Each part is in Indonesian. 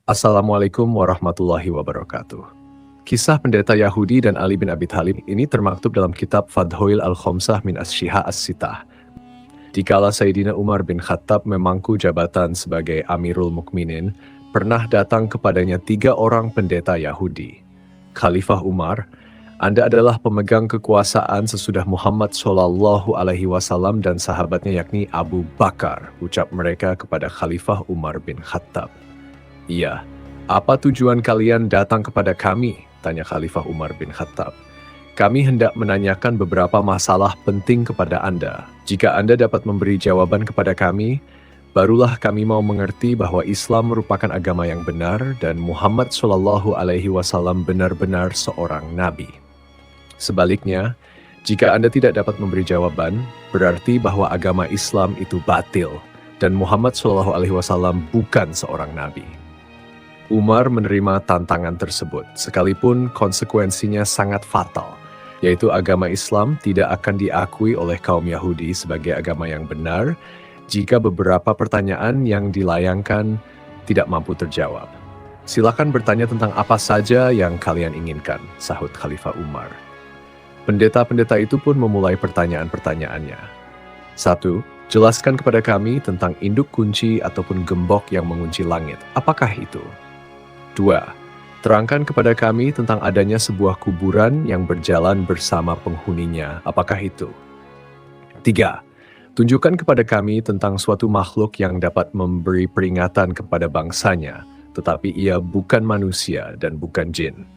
Assalamualaikum warahmatullahi wabarakatuh. Kisah pendeta Yahudi dan Ali bin Abi Thalib ini termaktub dalam kitab Fadhoil al-Khomsah min Asy-Syiha As-Sittah. Dikala Sayyidina Umar bin Khattab memangku jabatan sebagai Amirul Mukminin, pernah datang kepadanya 3 orang pendeta Yahudi. Khalifah Umar, Anda adalah pemegang kekuasaan sesudah Muhammad SAW dan sahabatnya yakni Abu Bakar, ucap mereka kepada Khalifah Umar bin Khattab. Iya, apa tujuan kalian datang kepada kami? Tanya Khalifah Umar bin Khattab. Kami hendak menanyakan beberapa masalah penting kepada Anda. Jika Anda dapat memberi jawaban kepada kami, barulah kami mau mengerti bahwa Islam merupakan agama yang benar dan Muhammad SAW benar-benar seorang nabi. Sebaliknya, jika Anda tidak dapat memberi jawaban, berarti bahwa agama Islam itu batil dan Muhammad SAW bukan seorang nabi. Umar menerima tantangan tersebut, sekalipun konsekuensinya sangat fatal, yaitu agama Islam tidak akan diakui oleh kaum Yahudi sebagai agama yang benar jika beberapa pertanyaan yang dilayangkan tidak mampu terjawab. Silakan bertanya tentang apa saja yang kalian inginkan, sahut Khalifah Umar. Pendeta-pendeta itu pun memulai pertanyaan-pertanyaannya. 1. Jelaskan kepada kami tentang induk kunci ataupun gembok yang mengunci langit. Apakah itu? 2. Terangkan kepada kami tentang adanya sebuah kuburan yang berjalan bersama penghuninya. Apakah itu? 3. Tunjukkan kepada kami tentang suatu makhluk yang dapat memberi peringatan kepada bangsanya, tetapi ia bukan manusia dan bukan jin.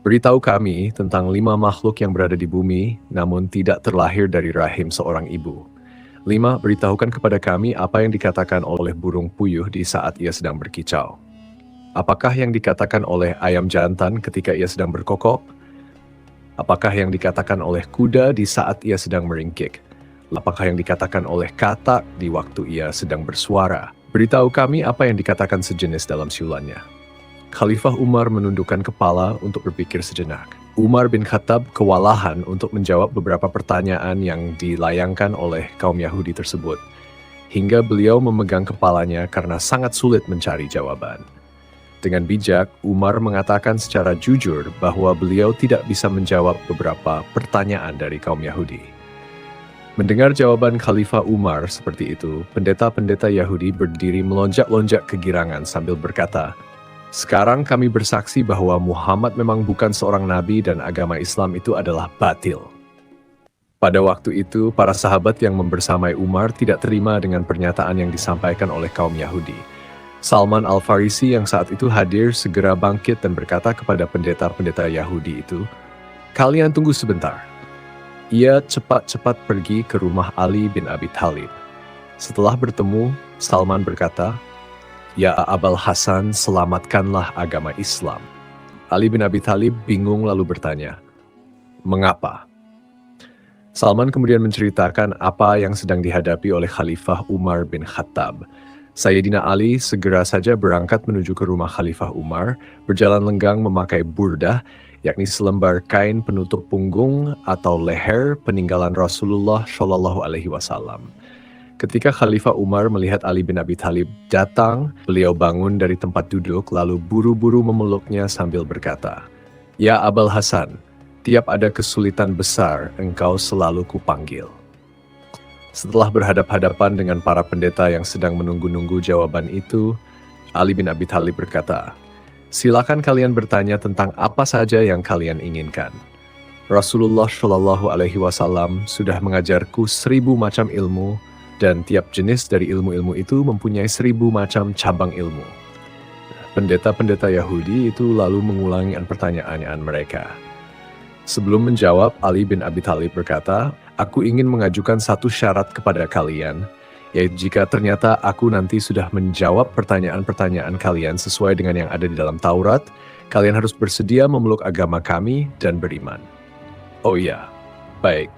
Beritahu kami tentang 5 makhluk yang berada di bumi, namun tidak terlahir dari rahim seorang ibu. 5. Beritahukan kepada kami apa yang dikatakan oleh burung puyuh di saat ia sedang berkicau. Apakah yang dikatakan oleh ayam jantan ketika ia sedang berkokok? Apakah yang dikatakan oleh kuda di saat ia sedang meringkik? Apakah yang dikatakan oleh katak di waktu ia sedang bersuara? Beritahu kami apa yang dikatakan sejenis dalam siulannya. Khalifah Umar menundukkan kepala untuk berpikir sejenak. Umar bin Khattab kewalahan untuk menjawab beberapa pertanyaan yang dilayangkan oleh kaum Yahudi tersebut, hingga beliau memegang kepalanya karena sangat sulit mencari jawaban. Dengan bijak, Umar mengatakan secara jujur bahwa beliau tidak bisa menjawab beberapa pertanyaan dari kaum Yahudi. Mendengar jawaban Khalifah Umar seperti itu, pendeta-pendeta Yahudi berdiri melonjak-lonjak kegirangan sambil berkata, "Sekarang kami bersaksi bahwa Muhammad memang bukan seorang nabi dan agama Islam itu adalah batil." Pada waktu itu, para sahabat yang membersamai Umar tidak terima dengan pernyataan yang disampaikan oleh kaum Yahudi. Salman Al-Farisi yang saat itu hadir segera bangkit dan berkata kepada pendeta-pendeta Yahudi itu, "Kalian tunggu sebentar." Ia cepat-cepat pergi ke rumah Ali bin Abi Thalib. Setelah bertemu, Salman berkata, "Ya Abul Hasan, selamatkanlah agama Islam." Ali bin Abi Thalib bingung lalu bertanya, "Mengapa?" Salman kemudian menceritakan apa yang sedang dihadapi oleh Khalifah Umar bin Khattab. Sayyidina Ali segera saja berangkat menuju ke rumah Khalifah Umar, berjalan lenggang memakai burdah, yakni selembar kain penutup punggung atau leher peninggalan Rasulullah SAW. Ketika Khalifah Umar melihat Ali bin Abi Thalib datang, beliau bangun dari tempat duduk lalu buru-buru memeluknya sambil berkata, "Ya Abul Hasan, tiap ada kesulitan besar, engkau selalu kupanggil." Setelah berhadap-hadapan dengan para pendeta yang sedang menunggu-nunggu jawaban itu, Ali bin Abi Thalib berkata, "Silakan kalian bertanya tentang apa saja yang kalian inginkan. Rasulullah SAW sudah mengajarku 1000 macam ilmu, dan tiap jenis dari ilmu-ilmu itu mempunyai 1000 macam cabang ilmu." Pendeta-pendeta Yahudi itu lalu mengulangi pertanyaan mereka. Sebelum menjawab, Ali bin Abi Thalib berkata, "Aku ingin mengajukan satu syarat kepada kalian, yaitu jika ternyata aku nanti sudah menjawab pertanyaan-pertanyaan kalian sesuai dengan yang ada di dalam Taurat, kalian harus bersedia memeluk agama kami dan beriman." "Oh iya, baik,"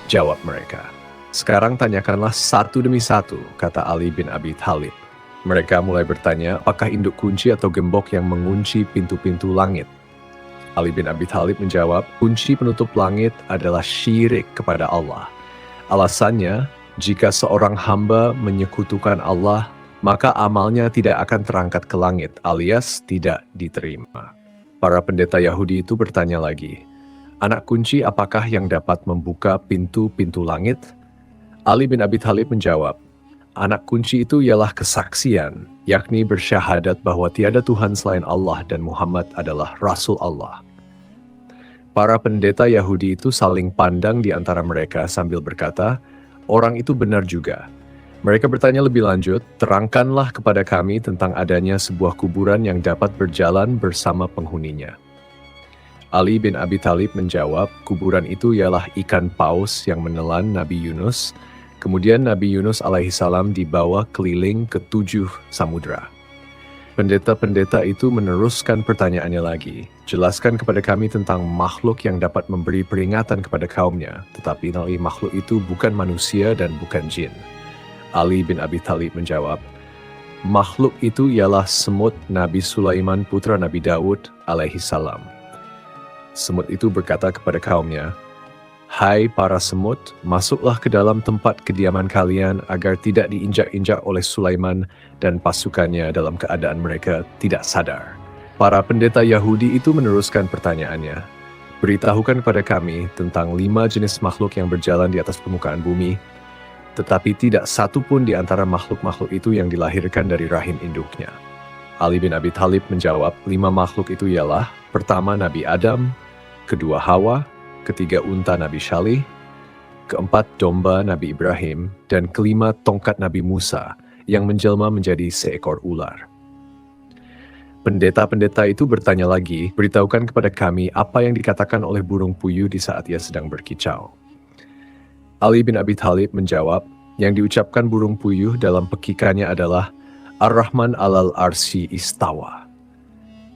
jawab mereka. "Sekarang tanyakanlah satu demi satu," kata Ali bin Abi Thalib. Mereka mulai bertanya, apakah induk kunci atau gembok yang mengunci pintu-pintu langit? Ali bin Abi Thalib menjawab, kunci penutup langit adalah syirik kepada Allah. Alasannya, jika seorang hamba menyekutukan Allah, maka amalnya tidak akan terangkat ke langit alias tidak diterima. Para pendeta Yahudi itu bertanya lagi, anak kunci apakah yang dapat membuka pintu-pintu langit? Ali bin Abi Thalib menjawab, anak kunci itu ialah kesaksian, yakni bersyahadat bahwa tiada Tuhan selain Allah dan Muhammad adalah Rasul Allah. Para pendeta Yahudi itu saling pandang di antara mereka sambil berkata, orang itu benar juga. Mereka bertanya lebih lanjut, terangkanlah kepada kami tentang adanya sebuah kuburan yang dapat berjalan bersama penghuninya. Ali bin Abi Thalib menjawab, kuburan itu ialah ikan paus yang menelan Nabi Yunus. Kemudian Nabi Yunus alaihissalam dibawa keliling ke 7 samudra. Pendeta-pendeta itu meneruskan pertanyaannya lagi. Jelaskan kepada kami tentang makhluk yang dapat memberi peringatan kepada kaumnya, tetapi makhluk itu bukan manusia dan bukan jin. Ali bin Abi Thalib menjawab, makhluk itu ialah semut Nabi Sulaiman putra Nabi Daud alaihissalam. Semut itu berkata kepada kaumnya, hai para semut, masuklah ke dalam tempat kediaman kalian agar tidak diinjak-injak oleh Sulaiman dan pasukannya dalam keadaan mereka tidak sadar. Para pendeta Yahudi itu meneruskan pertanyaannya, beritahukan kepada kami tentang 5 jenis makhluk yang berjalan di atas permukaan bumi, tetapi tidak satu pun di antara makhluk-makhluk itu yang dilahirkan dari rahim induknya. Ali bin Abi Thalib menjawab, 5 makhluk itu ialah, pertama Nabi Adam, kedua Hawa, ketiga unta Nabi Syalih, keempat domba Nabi Ibrahim, dan kelima tongkat Nabi Musa yang menjelma menjadi seekor ular. Pendeta-pendeta itu bertanya lagi, beritahukan kepada kami apa yang dikatakan oleh burung puyuh di saat ia sedang berkicau. Ali bin Abi Thalib menjawab, yang diucapkan burung puyuh dalam pekikannya adalah Ar-Rahman alal arsy istawa.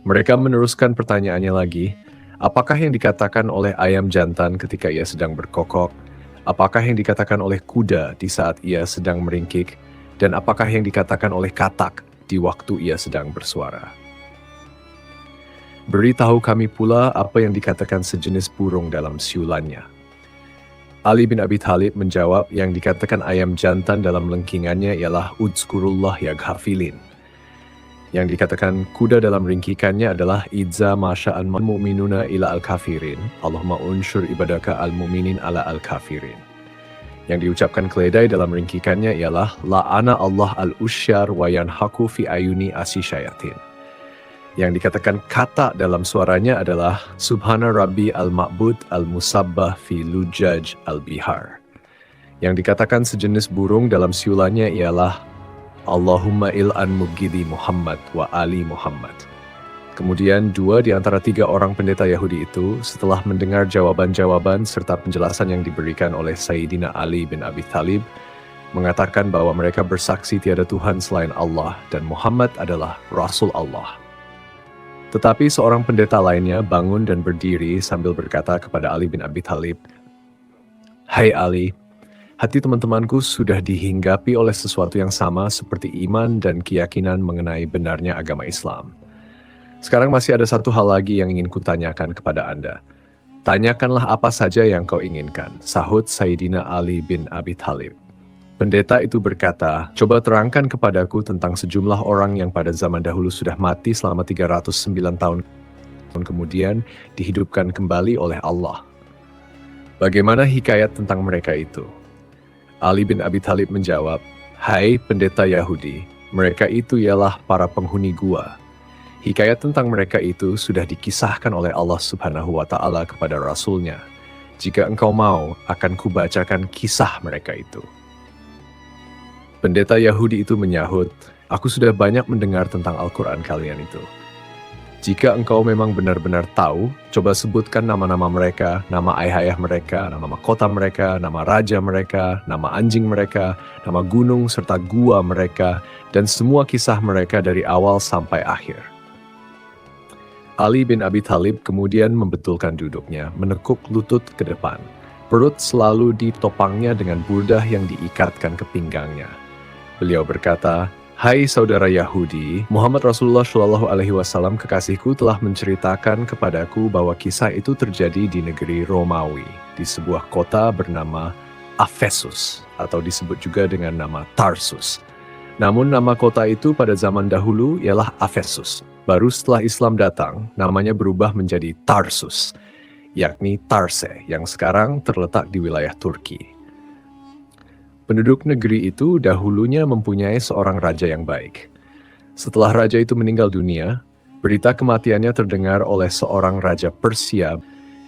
Mereka meneruskan pertanyaannya lagi, apakah yang dikatakan oleh ayam jantan ketika ia sedang berkokok? Apakah yang dikatakan oleh kuda di saat ia sedang meringkik? Dan apakah yang dikatakan oleh katak di waktu ia sedang bersuara? Beritahu kami pula apa yang dikatakan sejenis burung dalam siulannya. Ali bin Abi Thalib menjawab, yang dikatakan ayam jantan dalam lengkingannya ialah Udzkurullah ya ghafilin. Yang dikatakan kuda dalam ringkikannya adalah Idza masya'an mu'minuna ila al-kafirin, Allahumma unsur ibadaka al-mu'minin ala al-kafirin. Yang diucapkan keledai dalam ringkikannya ialah La'ana Allah al-usyar wa yanhaku fi ayuni asisyayatin. Yang dikatakan kata dalam suaranya adalah Subhana Rabbi al-Ma'bud al-Musabbah fi lujaj al-bihar. Yang dikatakan sejenis burung dalam siulannya ialah Allahumma il'an mubghidi Muhammad wa ali Muhammad. Kemudian 2 di antara 3 orang pendeta Yahudi itu setelah mendengar jawaban-jawaban serta penjelasan yang diberikan oleh Sayyidina Ali bin Abi Thalib mengatakan bahwa mereka bersaksi tiada Tuhan selain Allah dan Muhammad adalah Rasul Allah. Tetapi seorang pendeta lainnya bangun dan berdiri sambil berkata kepada Ali bin Abi Thalib, hai Ali, hati teman-temanku sudah dihinggapi oleh sesuatu yang sama seperti iman dan keyakinan mengenai benarnya agama Islam. Sekarang masih ada satu hal lagi yang ingin kutanyakan kepada Anda. Tanyakanlah apa saja yang kau inginkan, sahut Sayyidina Ali bin Abi Thalib. Pendeta itu berkata, coba terangkan kepadaku tentang sejumlah orang yang pada zaman dahulu sudah mati selama 309 tahun kemudian dihidupkan kembali oleh Allah. Bagaimana hikayat tentang mereka itu? Ali bin Abi Thalib menjawab, hai pendeta Yahudi, mereka itu ialah para penghuni gua. Hikayat tentang mereka itu sudah dikisahkan oleh Allah Subhanahu wa Ta'ala kepada Rasulnya. Jika engkau mau, akan kubacakan kisah mereka itu. Pendeta Yahudi itu menyahut, aku sudah banyak mendengar tentang Al-Quran kalian itu. Jika engkau memang benar-benar tahu, coba sebutkan nama-nama mereka, nama ayah-ayah mereka, nama mahkota mereka, nama raja mereka, nama anjing mereka, nama gunung serta gua mereka, dan semua kisah mereka dari awal sampai akhir. Ali bin Abi Thalib kemudian membetulkan duduknya, menekuk lutut ke depan. Perut selalu ditopangnya dengan burdah yang diikatkan ke pinggangnya. Beliau berkata, hai saudara Yahudi, Muhammad Rasulullah Shallallahu Alaihi Wasallam kekasihku telah menceritakan kepadaku bahwa kisah itu terjadi di negeri Romawi, di sebuah kota bernama Efesus, atau disebut juga dengan nama Tarsus. Namun nama kota itu pada zaman dahulu ialah Efesus. Baru setelah Islam datang, namanya berubah menjadi Tarsus, yakni Tarse, yang sekarang terletak di wilayah Turki. Penduduk negeri itu dahulunya mempunyai seorang raja yang baik. Setelah raja itu meninggal dunia, berita kematiannya terdengar oleh seorang raja Persia.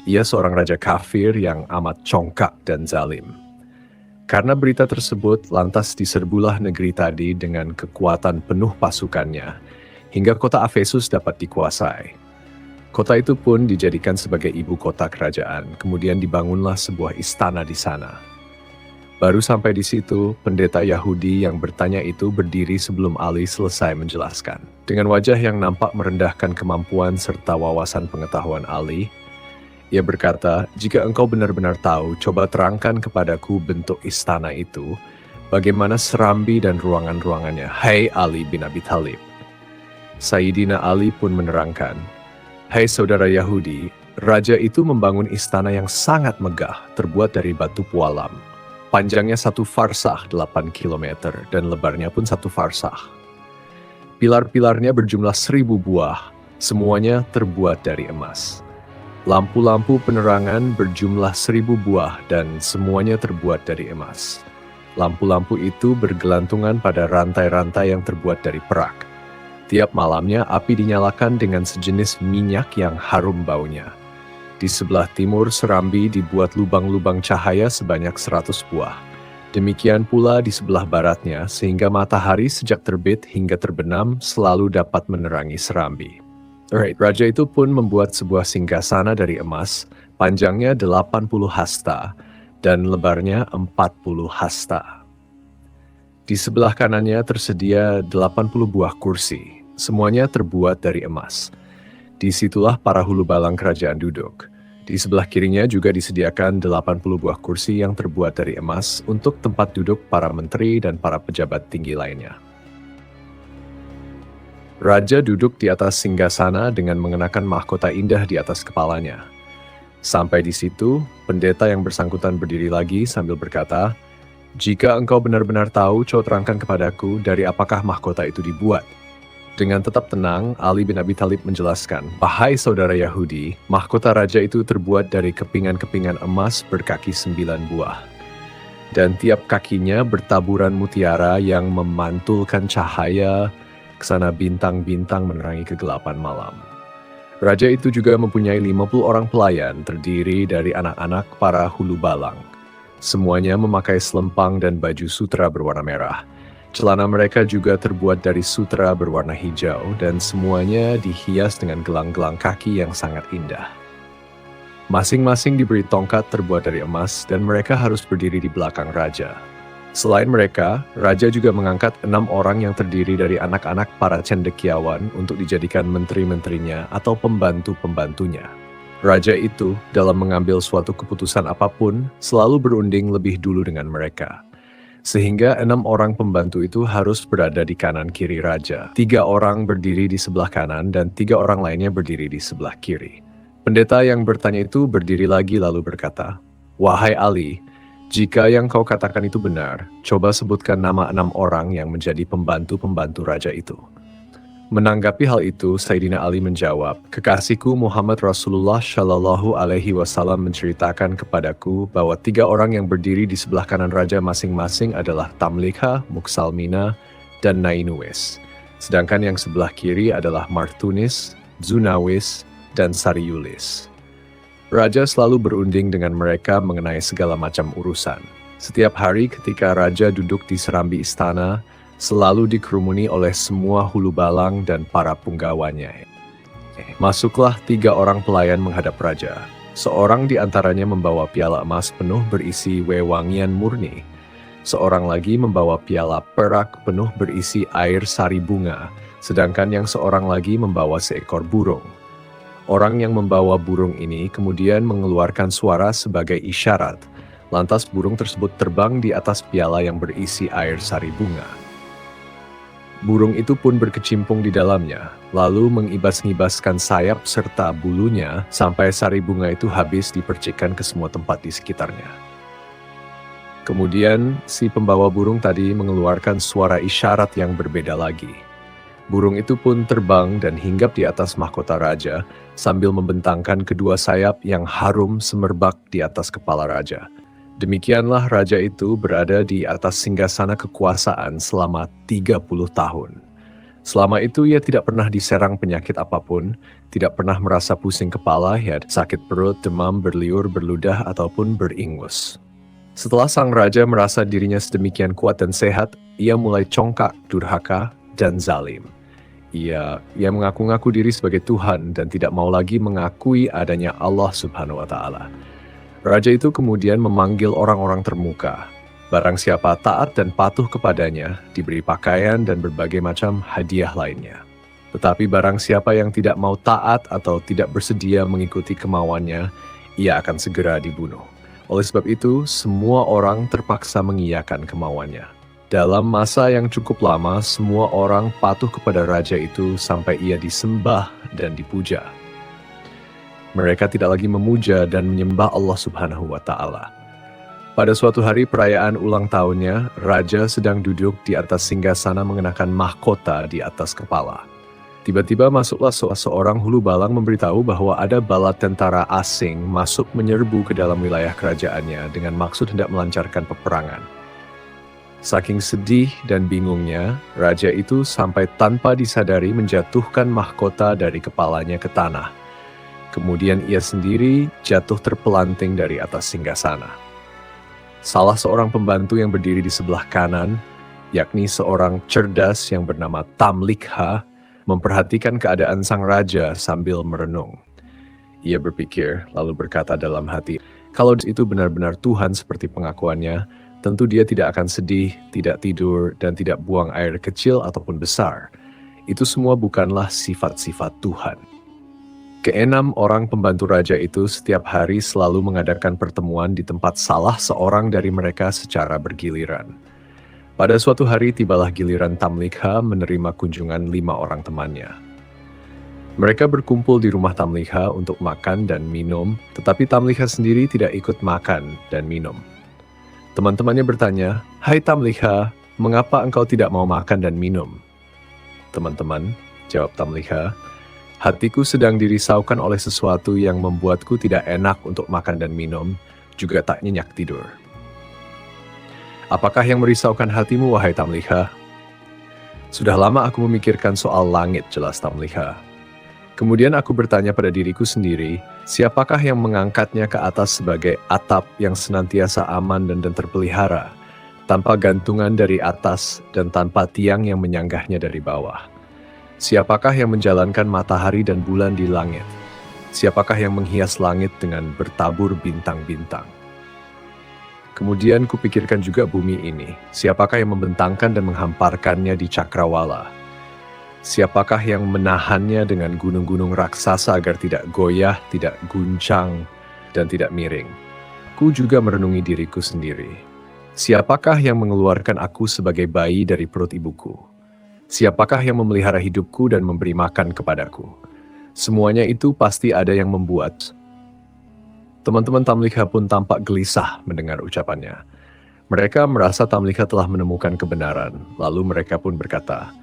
Ia seorang raja kafir yang amat congkak dan zalim. Karena berita tersebut, lantas diserbulah negeri tadi dengan kekuatan penuh pasukannya, hingga kota Efesus dapat dikuasai. Kota itu pun dijadikan sebagai ibu kota kerajaan, kemudian dibangunlah sebuah istana di sana. Baru sampai di situ, pendeta Yahudi yang bertanya itu berdiri sebelum Ali selesai menjelaskan. Dengan wajah yang nampak merendahkan kemampuan serta wawasan pengetahuan Ali, ia berkata, "Jika engkau benar-benar tahu, coba terangkan kepadaku bentuk istana itu, bagaimana serambi dan ruangan-ruangannya, hai Ali bin Abi Thalib." Sayyidina Ali pun menerangkan, "Hai saudara Yahudi, raja itu membangun istana yang sangat megah, terbuat dari batu pualam. Panjangnya 1 farsah 8 kilometer dan lebarnya pun 1 farsah. Pilar-pilarnya berjumlah 1000 buah, semuanya terbuat dari emas. Lampu-lampu penerangan berjumlah 1000 buah dan semuanya terbuat dari emas. Lampu-lampu itu bergelantungan pada rantai-rantai yang terbuat dari perak. Tiap malamnya api dinyalakan dengan sejenis minyak yang harum baunya. Di sebelah timur serambi dibuat lubang-lubang cahaya sebanyak 100 buah. Demikian pula di sebelah baratnya, sehingga matahari sejak terbit hingga terbenam selalu dapat menerangi serambi." Raja itu pun membuat sebuah singgasana dari emas, panjangnya 80 hasta dan lebarnya 40 hasta. Di sebelah kanannya tersedia 80 buah kursi, semuanya terbuat dari emas. Disitulah para hulu balang kerajaan duduk. Di sebelah kirinya juga disediakan 80 buah kursi yang terbuat dari emas untuk tempat duduk para menteri dan para pejabat tinggi lainnya. Raja duduk di atas singgasana dengan mengenakan mahkota indah di atas kepalanya. Sampai di situ, pendeta yang bersangkutan berdiri lagi sambil berkata, "Jika engkau benar-benar tahu, coba terangkan kepadaku dari apakah mahkota itu dibuat." Dengan tetap tenang, Ali bin Abi Thalib menjelaskan, "Wahai saudara Yahudi, mahkota raja itu terbuat dari kepingan-kepingan emas berkaki 9 buah. Dan tiap kakinya bertaburan mutiara yang memantulkan cahaya kesana bintang-bintang menerangi kegelapan malam. Raja itu juga mempunyai 50 orang pelayan terdiri dari anak-anak para hulu balang. Semuanya memakai selempang dan baju sutra berwarna merah. Celana mereka juga terbuat dari sutra berwarna hijau dan semuanya dihias dengan gelang-gelang kaki yang sangat indah. Masing-masing diberi tongkat terbuat dari emas dan mereka harus berdiri di belakang raja. Selain mereka, raja juga mengangkat 6 orang yang terdiri dari anak-anak para cendekiawan untuk dijadikan menteri-menterinya atau pembantu-pembantunya. Raja itu, dalam mengambil suatu keputusan apapun, selalu berunding lebih dulu dengan mereka. Sehingga 6 orang pembantu itu harus berada di kanan kiri raja. 3 orang berdiri di sebelah kanan dan 3 orang lainnya berdiri di sebelah kiri. Pendeta yang bertanya itu berdiri lagi lalu berkata, "Wahai Ali, jika yang kau katakan itu benar, coba sebutkan nama 6 orang yang menjadi pembantu-pembantu raja itu." Menanggapi hal itu, Sayyidina Ali menjawab, "Kekasihku Muhammad Rasulullah Shallallahu Alaihi Wasallam menceritakan kepadaku bahwa 3 orang yang berdiri di sebelah kanan raja masing-masing adalah Tamlikha, Muksalmina, dan Nainuwis. Sedangkan yang sebelah kiri adalah Martunis, Zunawis, dan Sariulis. Raja selalu berunding dengan mereka mengenai segala macam urusan. Setiap hari ketika raja duduk di serambi istana, selalu dikerumuni oleh semua hulu balang dan para punggawanya. Masuklah 3 orang pelayan menghadap raja. Seorang di antaranya membawa piala emas penuh berisi wewangian murni. Seorang lagi membawa piala perak penuh berisi air sari bunga, sedangkan yang seorang lagi membawa seekor burung. Orang yang membawa burung ini kemudian mengeluarkan suara sebagai isyarat. Lantas burung tersebut terbang di atas piala yang berisi air sari bunga. Burung itu pun berkecimpung di dalamnya, lalu mengibas-ngibaskan sayap serta bulunya sampai sari bunga itu habis dipercikkan ke semua tempat di sekitarnya. Kemudian si pembawa burung tadi mengeluarkan suara isyarat yang berbeda lagi. Burung itu pun terbang dan hinggap di atas mahkota raja sambil membentangkan kedua sayap yang harum semerbak di atas kepala raja. Demikianlah raja itu berada di atas singgasana kekuasaan selama 30 tahun. Selama itu ia tidak pernah diserang penyakit apapun, tidak pernah merasa pusing kepala, ya sakit perut, demam, berliur, berludah, ataupun beringus. Setelah sang raja merasa dirinya sedemikian kuat dan sehat, ia mulai congkak, durhaka, dan zalim. Ia mengaku-ngaku diri sebagai Tuhan dan tidak mau lagi mengakui adanya Allah Subhanahu wa Ta'ala. Raja itu kemudian memanggil orang-orang termuka. Barang siapa taat dan patuh kepadanya, diberi pakaian dan berbagai macam hadiah lainnya. Tetapi barang siapa yang tidak mau taat atau tidak bersedia mengikuti kemauannya, ia akan segera dibunuh. Oleh sebab itu, semua orang terpaksa mengiyakan kemauannya. Dalam masa yang cukup lama, semua orang patuh kepada raja itu sampai ia disembah dan dipuja. Mereka tidak lagi memuja dan menyembah Allah Subhanahu wa Ta'ala. Pada suatu hari perayaan ulang tahunnya, raja sedang duduk di atas singgasana mengenakan mahkota di atas kepala. Tiba-tiba masuklah seorang hulu balang memberitahu bahwa ada bala tentara asing masuk menyerbu ke dalam wilayah kerajaannya dengan maksud hendak melancarkan peperangan. Saking sedih dan bingungnya, raja itu sampai tanpa disadari menjatuhkan mahkota dari kepalanya ke tanah. Kemudian ia sendiri jatuh terpelanting dari atas singgasana. Salah seorang pembantu yang berdiri di sebelah kanan, yakni seorang cerdas yang bernama Tamlikha, memperhatikan keadaan sang raja sambil merenung. Ia berpikir, lalu berkata dalam hati, kalau itu benar-benar Tuhan seperti pengakuannya, tentu dia tidak akan sedih, tidak tidur, dan tidak buang air kecil ataupun besar. Itu semua bukanlah sifat-sifat Tuhan. Keenam orang pembantu raja itu setiap hari selalu mengadakan pertemuan di tempat salah seorang dari mereka secara bergiliran. Pada suatu hari tibalah giliran Tamlikha menerima kunjungan 5 orang temannya. Mereka berkumpul di rumah Tamlikha untuk makan dan minum, tetapi Tamlikha sendiri tidak ikut makan dan minum. Teman-temannya bertanya, "Hai Tamlikha, mengapa engkau tidak mau makan dan minum?" "Teman-teman," jawab Tamlikha, "hatiku sedang dirisaukan oleh sesuatu yang membuatku tidak enak untuk makan dan minum, juga tak nyenyak tidur." "Apakah yang merisaukan hatimu, wahai Tamlikha?" "Sudah lama aku memikirkan soal langit," jelas Tamlikha. "Kemudian aku bertanya pada diriku sendiri, siapakah yang mengangkatnya ke atas sebagai atap yang senantiasa aman dan terpelihara, tanpa gantungan dari atas dan tanpa tiang yang menyanggahnya dari bawah? Siapakah yang menjalankan matahari dan bulan di langit? Siapakah yang menghias langit dengan bertabur bintang-bintang? Kemudian kupikirkan juga bumi ini, siapakah yang membentangkan dan menghamparkannya di cakrawala? Siapakah yang menahannya dengan gunung-gunung raksasa agar tidak goyah, tidak guncang, dan tidak miring? Ku juga merenungi diriku sendiri. Siapakah yang mengeluarkan aku sebagai bayi dari perut ibuku? Siapakah yang memelihara hidupku dan memberi makan kepadaku? Semuanya itu pasti ada yang membuat. Teman-teman Tamlikha pun tampak gelisah mendengar ucapannya. Mereka merasa Tamlikha telah menemukan kebenaran, lalu mereka pun berkata,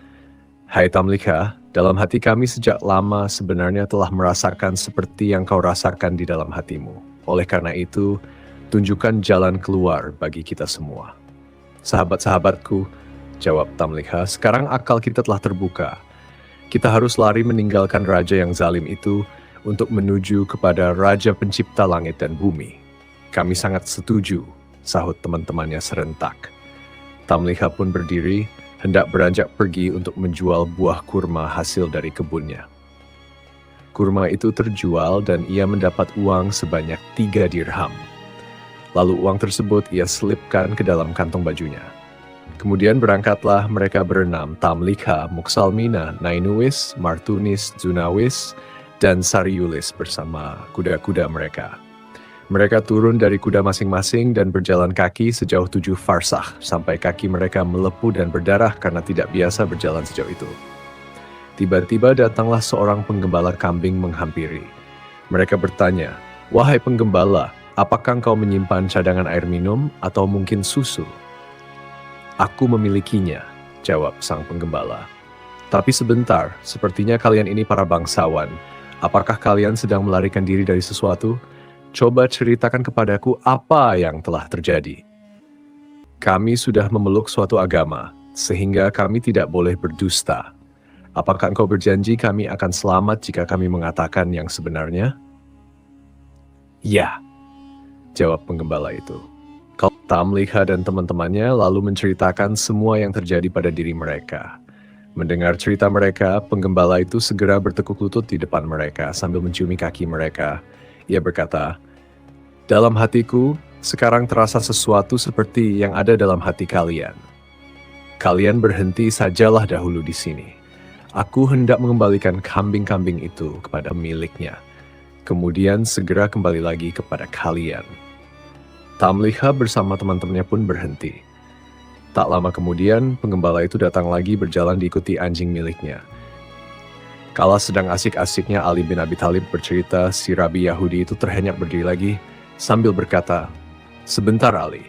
"Hai Tamlikha, dalam hati kami sejak lama sebenarnya telah merasakan seperti yang kau rasakan di dalam hatimu. Oleh karena itu, tunjukkan jalan keluar bagi kita semua." "Sahabat-sahabatku," jawab Tamlikha, "sekarang akal kita telah terbuka. Kita harus lari meninggalkan raja yang zalim itu untuk menuju kepada Raja Pencipta langit dan bumi." "Kami sangat setuju," sahut teman-temannya serentak. Tamlikha pun berdiri, hendak beranjak pergi untuk menjual buah kurma hasil dari kebunnya. Kurma itu terjual dan ia mendapat uang sebanyak 3 dirham. Lalu uang tersebut ia selipkan ke dalam kantong bajunya. Kemudian berangkatlah mereka berenam, Tamlikha, Muksalmina, Nainuwis, Martunis, Zunawis, dan Sariulis bersama kuda-kuda mereka. Mereka turun dari kuda masing-masing dan berjalan kaki sejauh 7 farsakh sampai kaki mereka melepuh dan berdarah karena tidak biasa berjalan sejauh itu. Tiba-tiba datanglah seorang penggembala kambing menghampiri. Mereka bertanya, "Wahai penggembala, Apakah engkau menyimpan cadangan air minum atau mungkin susu?" "Aku memilikinya," jawab sang penggembala. "Tapi sebentar, sepertinya kalian ini para bangsawan. Apakah kalian sedang melarikan diri dari sesuatu? Coba ceritakan kepadaku apa yang telah terjadi." "Kami sudah memeluk suatu agama, sehingga kami tidak boleh berdusta. Apakah engkau berjanji kami akan selamat jika kami mengatakan yang sebenarnya?" "Ya," jawab penggembala itu. Tamliha dan teman-temannya lalu menceritakan semua yang terjadi pada diri mereka. Mendengar cerita mereka, penggembala itu segera bertekuk lutut di depan mereka sambil menciumi kaki mereka. Ia berkata, "Dalam hatiku, sekarang terasa sesuatu seperti yang ada dalam hati kalian. Kalian berhenti sajalah dahulu di sini. Aku hendak mengembalikan kambing-kambing itu kepada pemiliknya. Kemudian segera kembali lagi kepada kalian." Tamliha bersama teman-temannya pun berhenti. Tak lama kemudian, penggembala itu datang lagi berjalan diikuti anjing miliknya. Kala sedang asik-asiknya Ali bin Abi Thalib bercerita, si Rabi Yahudi itu terhenyak berdiri lagi sambil berkata, "Sebentar Ali,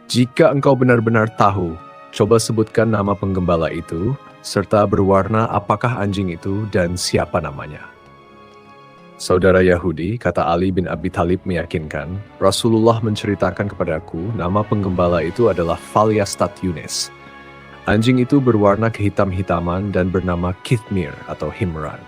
jika engkau benar-benar tahu, coba sebutkan nama penggembala itu, serta berwarna apakah anjing itu dan siapa namanya." "Saudara Yahudi," kata Ali bin Abi Thalib meyakinkan, "Rasulullah menceritakan kepadaku nama penggembala itu adalah Falyastat Yunis. Anjing itu berwarna kehitam-hitaman dan bernama Kithmir atau Himran."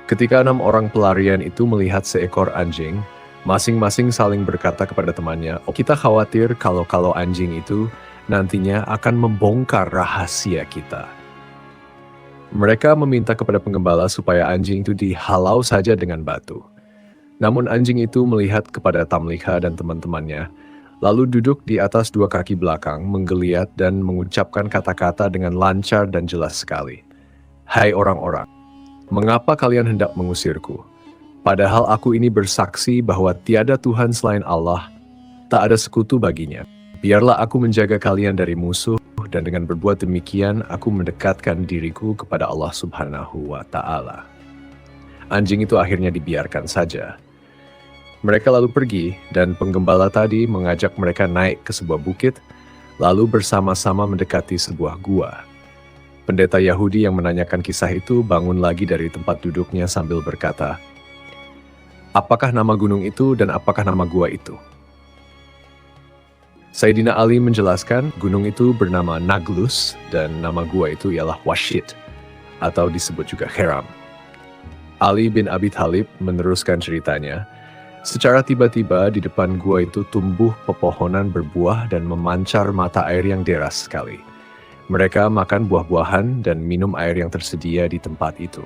Ketika 6 orang pelarian itu melihat seekor anjing, masing-masing saling berkata kepada temannya, "Kita khawatir kalau anjing itu nantinya akan membongkar rahasia kita." Mereka meminta kepada penggembala supaya anjing itu dihalau saja dengan batu. Namun anjing itu melihat kepada Tamliha dan teman-temannya, lalu duduk di atas 2 kaki belakang, menggeliat dan mengucapkan kata-kata dengan lancar dan jelas sekali. "Hai orang-orang, mengapa kalian hendak mengusirku? Padahal aku ini bersaksi bahwa tiada Tuhan selain Allah, tak ada sekutu baginya. Biarlah aku menjaga kalian dari musuh, dan dengan berbuat demikian aku mendekatkan diriku kepada Allah Subhanahu wa Ta'ala." Anjing itu akhirnya dibiarkan saja. Mereka lalu pergi, dan penggembala tadi mengajak mereka naik ke sebuah bukit, lalu bersama-sama mendekati sebuah gua. Pendeta Yahudi yang menanyakan kisah itu bangun lagi dari tempat duduknya sambil berkata, "Apakah nama gunung itu dan apakah nama gua itu?" Sayyidina Ali menjelaskan gunung itu bernama Naglus dan nama gua itu ialah Washid atau disebut juga Heram. Ali bin Abi Thalib meneruskan ceritanya, "Secara tiba-tiba di depan gua itu tumbuh pepohonan berbuah dan memancar mata air yang deras sekali. Mereka makan buah-buahan dan minum air yang tersedia di tempat itu.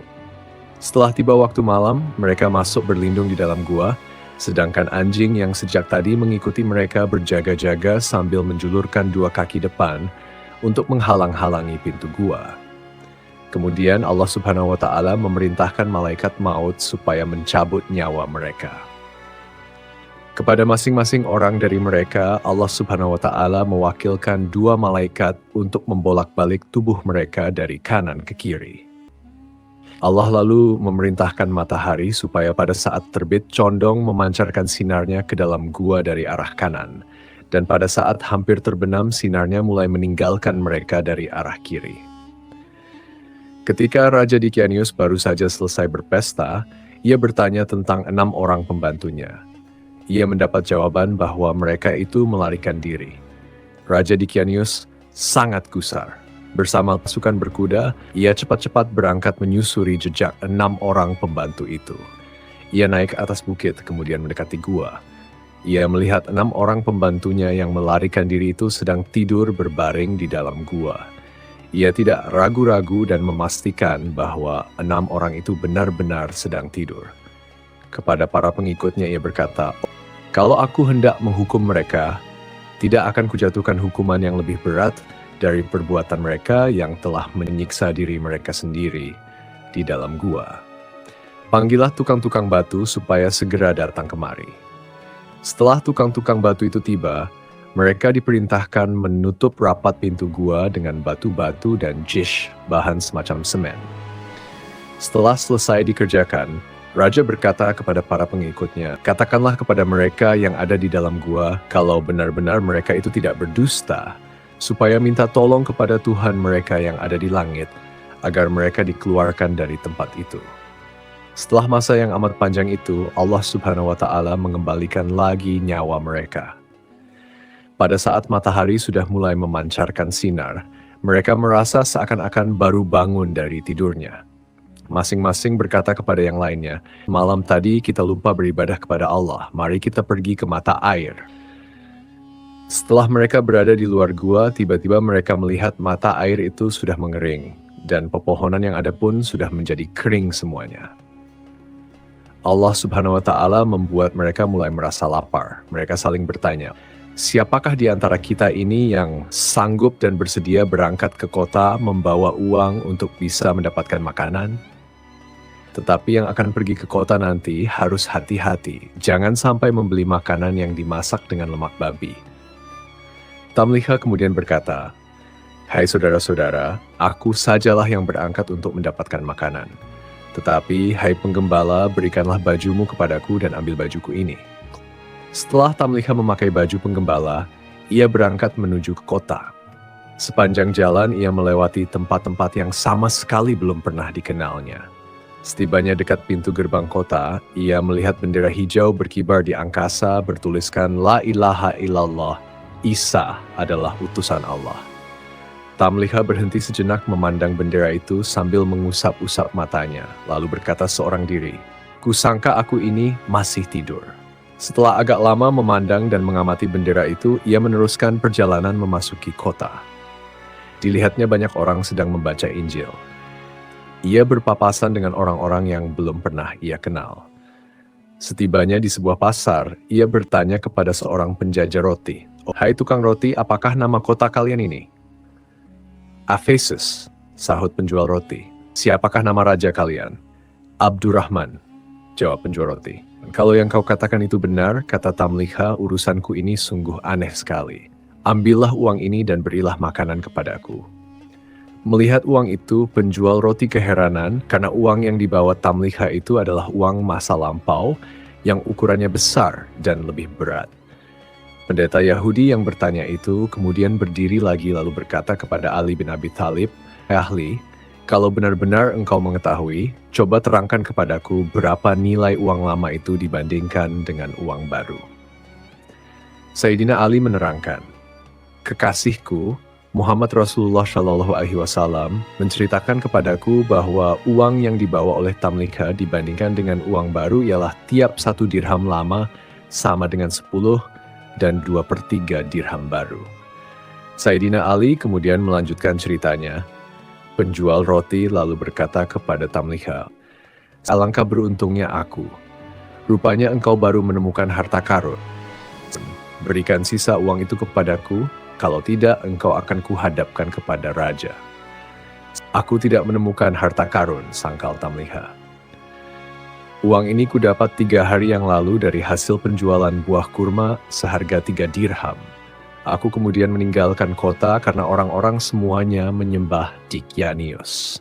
Setelah tiba waktu malam, mereka masuk berlindung di dalam gua, sedangkan anjing yang sejak tadi mengikuti mereka berjaga-jaga sambil menjulurkan 2 kaki depan untuk menghalang-halangi pintu gua. Kemudian Allah Subhanahu wa Ta'ala memerintahkan malaikat maut supaya mencabut nyawa mereka. Kepada masing-masing orang dari mereka, Allah Subhanahu wa Ta'ala mewakilkan 2 malaikat untuk membolak-balik tubuh mereka dari kanan ke kiri. Allah lalu memerintahkan matahari supaya pada saat terbit condong memancarkan sinarnya ke dalam gua dari arah kanan, dan pada saat hampir terbenam sinarnya mulai meninggalkan mereka dari arah kiri. Ketika Raja Dicanius baru saja selesai berpesta, ia bertanya tentang 6 orang pembantunya. Ia mendapat jawaban bahwa mereka itu melarikan diri. Raja Dicanius sangat gusar. Bersama pasukan berkuda, ia cepat-cepat berangkat menyusuri jejak 6 orang pembantu itu. Ia naik ke atas bukit, kemudian mendekati gua. Ia melihat 6 orang pembantunya yang melarikan diri itu sedang tidur berbaring di dalam gua. Ia tidak ragu-ragu dan memastikan bahwa 6 orang itu benar-benar sedang tidur. Kepada para pengikutnya ia berkata, "Kalau aku hendak menghukum mereka, tidak akan kujatuhkan hukuman yang lebih berat dari perbuatan mereka yang telah menyiksa diri mereka sendiri di dalam gua. Panggillah tukang-tukang batu supaya segera datang kemari." Setelah tukang-tukang batu itu tiba, mereka diperintahkan menutup rapat pintu gua dengan batu-batu dan jish, bahan semacam semen. Setelah selesai dikerjakan, Raja berkata kepada para pengikutnya, "Katakanlah kepada mereka yang ada di dalam gua, kalau benar-benar mereka itu tidak berdusta, supaya minta tolong kepada Tuhan mereka yang ada di langit, agar mereka dikeluarkan dari tempat itu." Setelah masa yang amat panjang itu, Allah Subhanahu wa Ta'ala mengembalikan lagi nyawa mereka. Pada saat matahari sudah mulai memancarkan sinar, mereka merasa seakan-akan baru bangun dari tidurnya. Masing-masing berkata kepada yang lainnya, "Malam tadi kita lupa beribadah kepada Allah, mari kita pergi ke mata air." Setelah mereka berada di luar gua, tiba-tiba mereka melihat mata air itu sudah mengering, dan pepohonan yang ada pun sudah menjadi kering semuanya. Allah Subhanahu wa Ta'ala membuat mereka mulai merasa lapar. Mereka saling bertanya, "Siapakah di antara kita ini yang sanggup dan bersedia berangkat ke kota membawa uang untuk bisa mendapatkan makanan?" Tetapi yang akan pergi ke kota nanti harus hati-hati, jangan sampai membeli makanan yang dimasak dengan lemak babi. Tamliha kemudian berkata, "Hai saudara-saudara, aku sajalah yang berangkat untuk mendapatkan makanan. Tetapi, hai penggembala, berikanlah bajumu kepadaku dan ambil bajuku ini." Setelah Tamliha memakai baju penggembala, ia berangkat menuju ke kota. Sepanjang jalan ia melewati tempat-tempat yang sama sekali belum pernah dikenalnya. Setibanya dekat pintu gerbang kota, ia melihat bendera hijau berkibar di angkasa bertuliskan La ilaha illallah, Isa adalah utusan Allah. Tamliha berhenti sejenak memandang bendera itu sambil mengusap-usap matanya, lalu berkata seorang diri, "Kusangka aku ini masih tidur." Setelah agak lama memandang dan mengamati bendera itu, ia meneruskan perjalanan memasuki kota. Dilihatnya banyak orang sedang membaca Injil. Ia berpapasan dengan orang-orang yang belum pernah ia kenal. Setibanya di sebuah pasar, ia bertanya kepada seorang penjajah roti, "Hai tukang roti, apakah nama kota kalian ini?" "Efesus," sahut penjual roti. "Siapakah nama raja kalian?" "Abdurrahman," jawab penjual roti. "Kalau yang kau katakan itu benar," kata Tamliha, "urusanku ini sungguh aneh sekali. Ambillah uang ini dan berilah makanan kepadaku." Melihat uang itu, penjual roti keheranan karena uang yang dibawa Tamliha itu adalah uang masa lampau yang ukurannya besar dan lebih berat. Pendeta Yahudi yang bertanya itu kemudian berdiri lagi lalu berkata kepada Ali bin Abi Thalib, "Ahli, kalau benar-benar engkau mengetahui, coba terangkan kepadaku berapa nilai uang lama itu dibandingkan dengan uang baru." Sayyidina Ali menerangkan, "Kekasihku, Muhammad Rasulullah Shallallahu Alaihi Wasallam menceritakan kepadaku bahwa uang yang dibawa oleh Tamliha dibandingkan dengan uang baru ialah tiap 1 dirham lama sama dengan 10 dan 2/3 dirham baru." Sayyidina Ali kemudian melanjutkan ceritanya. Penjual roti lalu berkata kepada Tamliha, "Alangkah beruntungnya aku. Rupanya engkau baru menemukan harta karun. Berikan sisa uang itu kepadaku. Kalau tidak, engkau akan kuhadapkan kepada raja." "Aku tidak menemukan harta karun," sangkal Tamliha. "Uang ini kudapat 3 hari yang lalu dari hasil penjualan buah kurma seharga 3 dirham. Aku kemudian meninggalkan kota karena orang-orang semuanya menyembah Dikyanius."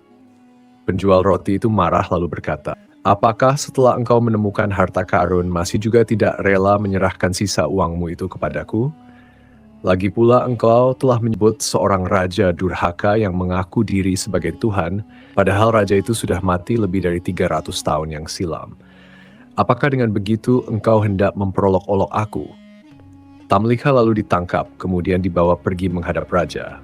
Penjual roti itu marah lalu berkata, "Apakah setelah engkau menemukan harta karun masih juga tidak rela menyerahkan sisa uangmu itu kepadaku? Lagi pula engkau telah menyebut seorang raja durhaka yang mengaku diri sebagai Tuhan, padahal raja itu sudah mati lebih dari 300 tahun yang silam. Apakah dengan begitu engkau hendak memperolok-olok aku?" Tamliha lalu ditangkap, kemudian dibawa pergi menghadap raja.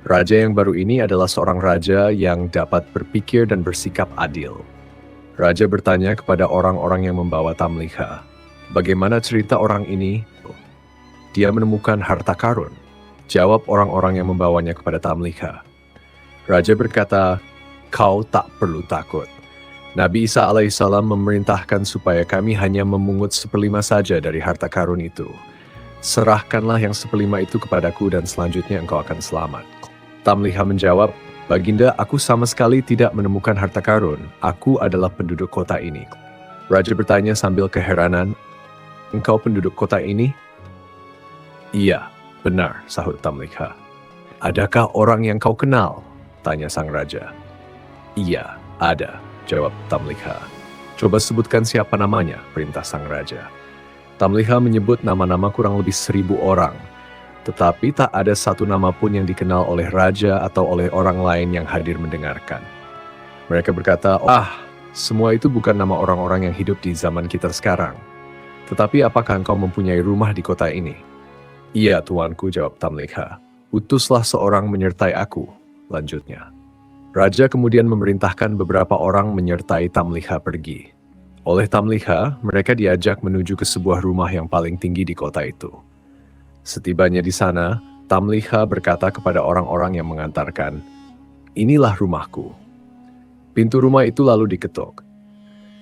Raja yang baru ini adalah seorang raja yang dapat berpikir dan bersikap adil. Raja bertanya kepada orang-orang yang membawa Tamliha, "Bagaimana cerita orang ini?" "Dia menemukan harta karun," jawab orang-orang yang membawanya kepada Tamliha. Raja berkata, "Kau tak perlu takut. Nabi Isa alaihissalam memerintahkan supaya kami hanya memungut 1/5 saja dari harta karun itu. Serahkanlah yang 1/5 itu kepadaku dan selanjutnya engkau akan selamat." Tamliha menjawab, "Baginda, aku sama sekali tidak menemukan harta karun. Aku adalah penduduk kota ini." Raja bertanya sambil keheranan, "Engkau penduduk kota ini?" "Iya, benar," sahut Tamliha. "Adakah orang yang kau kenal?" tanya sang raja. "Iya, ada," jawab Tamliha. Coba sebutkan siapa namanya, perintah sang raja. Tamliha menyebut nama-nama kurang lebih 1.000 orang, tetapi tak ada satu nama pun yang dikenal oleh raja atau oleh orang lain yang hadir mendengarkan. Mereka berkata, semua itu bukan nama orang-orang yang hidup di zaman kita sekarang. Tetapi apakah engkau mempunyai rumah di kota ini? Iya, tuanku, jawab Tamliha. Utuslah seorang menyertai aku, lanjutnya. Raja kemudian memerintahkan beberapa orang menyertai Tamliha pergi. Oleh Tamliha, mereka diajak menuju ke sebuah rumah yang paling tinggi di kota itu. Setibanya di sana, Tamliha berkata kepada orang-orang yang mengantarkan, "Inilah rumahku." Pintu rumah itu lalu diketuk.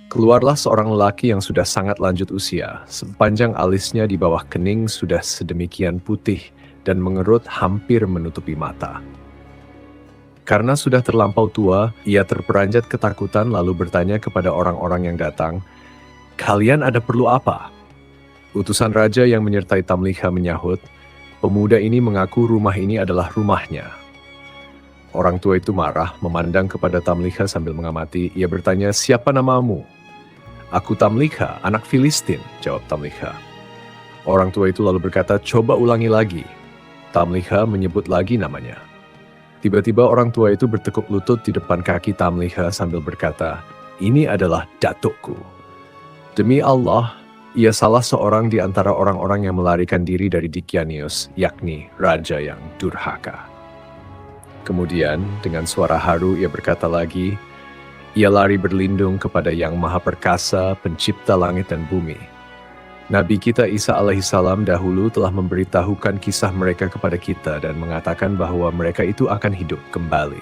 Keluarlah seorang lelaki yang sudah sangat lanjut usia, sepanjang alisnya di bawah kening sudah sedemikian putih dan mengerut hampir menutupi mata. Karena sudah terlampau tua, ia terperanjat ketakutan lalu bertanya kepada orang-orang yang datang, "Kalian ada perlu apa?" Utusan raja yang menyertai Tamliha menyahut, "Pemuda ini mengaku rumah ini adalah rumahnya." Orang tua itu marah, memandang kepada Tamliha sambil mengamati. Ia bertanya, "Siapa namamu?" "Aku Tamliha, anak Filistin," jawab Tamliha. Orang tua itu lalu berkata, "Coba ulangi lagi." Tamliha menyebut lagi namanya. Tiba-tiba orang tua itu bertekuk lutut di depan kaki Tamliha sambil berkata, "Ini adalah datukku." Demi Allah, ia salah seorang di antara orang-orang yang melarikan diri dari Dicanius, yakni raja yang durhaka. Kemudian, dengan suara haru ia berkata lagi, ia lari berlindung kepada Yang Maha Perkasa, pencipta langit dan bumi. Nabi kita Isa alaihissalam dahulu telah memberitahukan kisah mereka kepada kita dan mengatakan bahwa mereka itu akan hidup kembali.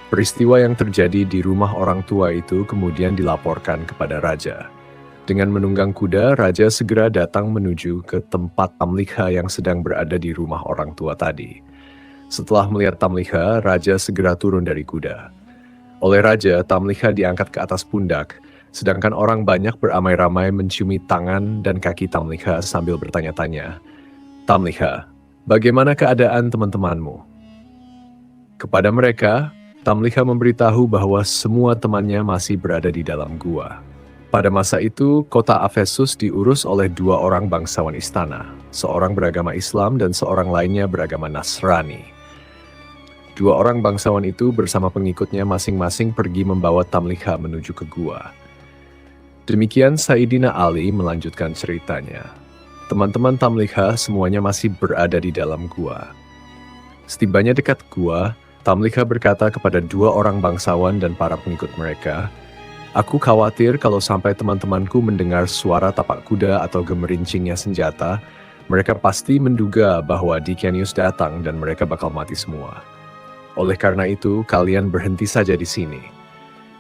Peristiwa yang terjadi di rumah orang tua itu kemudian dilaporkan kepada raja. Dengan menunggang kuda, raja segera datang menuju ke tempat Tamliha yang sedang berada di rumah orang tua tadi. Setelah melihat Tamliha, raja segera turun dari kuda. Oleh raja, Tamliha diangkat ke atas pundak, sedangkan orang banyak beramai-ramai menciumi tangan dan kaki Tamliha sambil bertanya-tanya, "Tamliha, bagaimana keadaan teman-temanmu?" Kepada mereka, Tamliha memberitahu bahwa semua temannya masih berada di dalam gua. Pada masa itu, kota Efesus diurus oleh 2 orang bangsawan istana, seorang beragama Islam dan seorang lainnya beragama Nasrani. 2 orang bangsawan itu bersama pengikutnya masing-masing pergi membawa Tamliha menuju ke gua. Demikian Sayyidina Ali melanjutkan ceritanya. Teman-teman Tamliha semuanya masih berada di dalam gua. Setibanya dekat gua, Tamliha berkata kepada 2 orang bangsawan dan para pengikut mereka, "Aku khawatir kalau sampai teman-temanku mendengar suara tapak kuda atau gemerincingnya senjata, mereka pasti menduga bahwa Dicanius datang dan mereka bakal mati semua. Oleh karena itu, kalian berhenti saja di sini.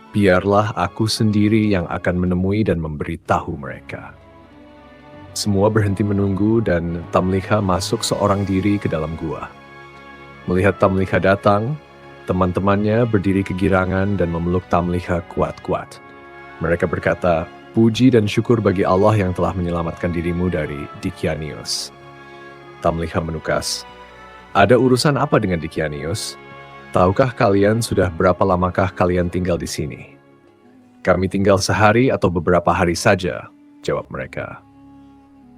Biarlah aku sendiri yang akan menemui dan memberitahu mereka." Semua berhenti menunggu dan Tamliha masuk seorang diri ke dalam gua. Melihat Tamliha datang, teman-temannya berdiri kegirangan dan memeluk Tamliha kuat-kuat. Mereka berkata, "Puji dan syukur bagi Allah yang telah menyelamatkan dirimu dari Dicanius." Tamliha menukas, "Ada urusan apa dengan Dicanius? Tahukah kalian sudah berapa lamakah kalian tinggal di sini?" "Kami tinggal sehari atau beberapa hari saja," jawab mereka.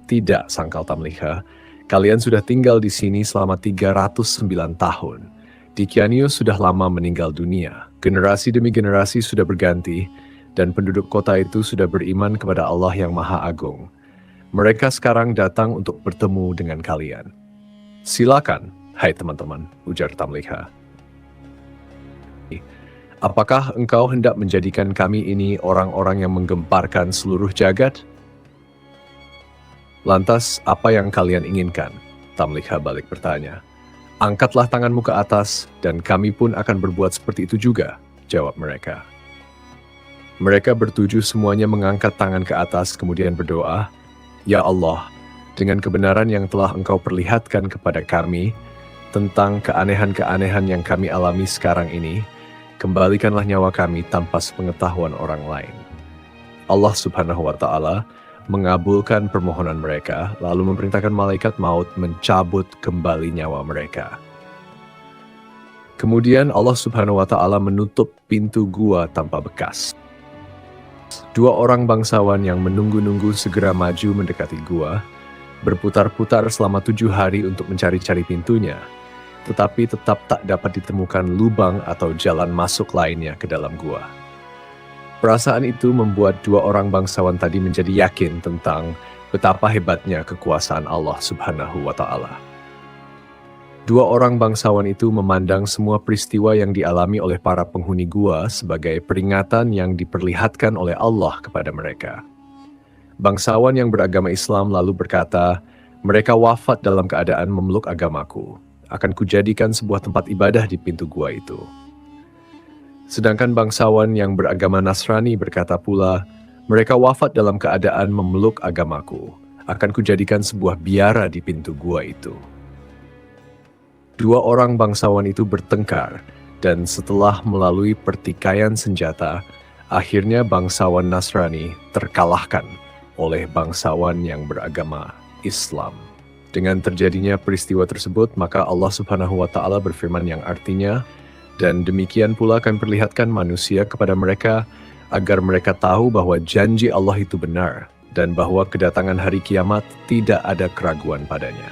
"Tidak," sangkal Tamliha, "kalian sudah tinggal di sini selama 309 tahun. Dicanius sudah lama meninggal dunia. Generasi demi generasi sudah berganti, dan penduduk kota itu sudah beriman kepada Allah yang Maha Agung. Mereka sekarang datang untuk bertemu dengan kalian." "Silakan, hai teman-teman," ujar Tamliha. "Apakah engkau hendak menjadikan kami ini orang-orang yang menggemparkan seluruh jagat?" "Lantas, apa yang kalian inginkan?" Tamliha balik bertanya. "Angkatlah tanganmu ke atas, dan kami pun akan berbuat seperti itu juga," jawab mereka. Mereka bertujuh semuanya mengangkat tangan ke atas kemudian berdoa, "Ya Allah, dengan kebenaran yang telah Engkau perlihatkan kepada kami tentang keanehan-keanehan yang kami alami sekarang ini, kembalikanlah nyawa kami tanpa sepengetahuan orang lain." Allah Subhanahu wa Ta'ala mengabulkan permohonan mereka, lalu memerintahkan malaikat maut mencabut kembali nyawa mereka. Kemudian Allah Subhanahu wa Ta'ala menutup pintu gua tanpa bekas. Dua orang bangsawan yang menunggu-nunggu segera maju mendekati gua, berputar-putar selama 7 hari untuk mencari-cari pintunya, tetapi tetap tak dapat ditemukan lubang atau jalan masuk lainnya ke dalam gua. Perasaan itu membuat dua orang bangsawan tadi menjadi yakin tentang betapa hebatnya kekuasaan Allah Subhanahu wa Ta'ala. Dua orang bangsawan itu memandang semua peristiwa yang dialami oleh para penghuni gua sebagai peringatan yang diperlihatkan oleh Allah kepada mereka. Bangsawan yang beragama Islam lalu berkata, mereka wafat dalam keadaan memeluk agamaku. Akan kujadikan sebuah tempat ibadah di pintu gua itu. Sedangkan bangsawan yang beragama Nasrani berkata pula, mereka wafat dalam keadaan memeluk agamaku. Akan kujadikan sebuah biara di pintu gua itu. Dua orang bangsawan itu bertengkar, dan setelah melalui pertikaian senjata, akhirnya bangsawan Nasrani terkalahkan oleh bangsawan yang beragama Islam. Dengan terjadinya peristiwa tersebut, maka Allah Subhanahu wa Ta'ala berfirman yang artinya, dan demikian pula kami perlihatkan manusia kepada mereka, agar mereka tahu bahwa janji Allah itu benar, dan bahwa kedatangan hari kiamat tidak ada keraguan padanya.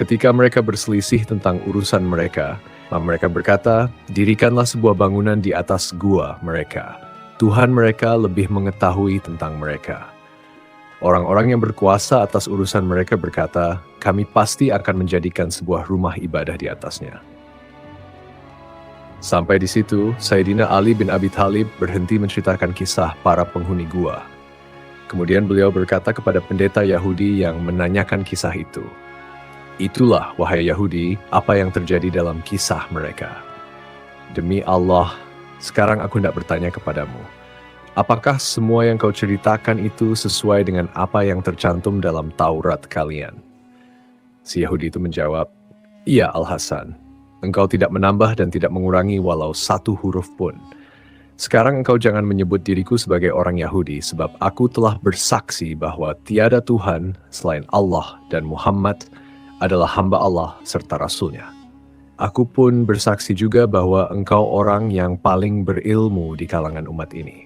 Ketika mereka berselisih tentang urusan mereka berkata, dirikanlah sebuah bangunan di atas gua mereka. Tuhan mereka lebih mengetahui tentang mereka. Orang-orang yang berkuasa atas urusan mereka berkata, kami pasti akan menjadikan sebuah rumah ibadah di atasnya. Sampai di situ, Sayyidina Ali bin Abi Thalib berhenti menceritakan kisah para penghuni gua. Kemudian beliau berkata kepada pendeta Yahudi yang menanyakan kisah itu, itulah, wahai Yahudi, apa yang terjadi dalam kisah mereka. Demi Allah, sekarang aku hendak bertanya kepadamu, apakah semua yang kau ceritakan itu sesuai dengan apa yang tercantum dalam Taurat kalian? Si Yahudi itu menjawab, iya Al-Hasan, engkau tidak menambah dan tidak mengurangi walau satu huruf pun. Sekarang engkau jangan menyebut diriku sebagai orang Yahudi, sebab aku telah bersaksi bahwa tiada Tuhan selain Allah dan Muhammad adalah hamba Allah serta Rasul-Nya. Aku pun bersaksi juga bahwa engkau orang yang paling berilmu di kalangan umat ini.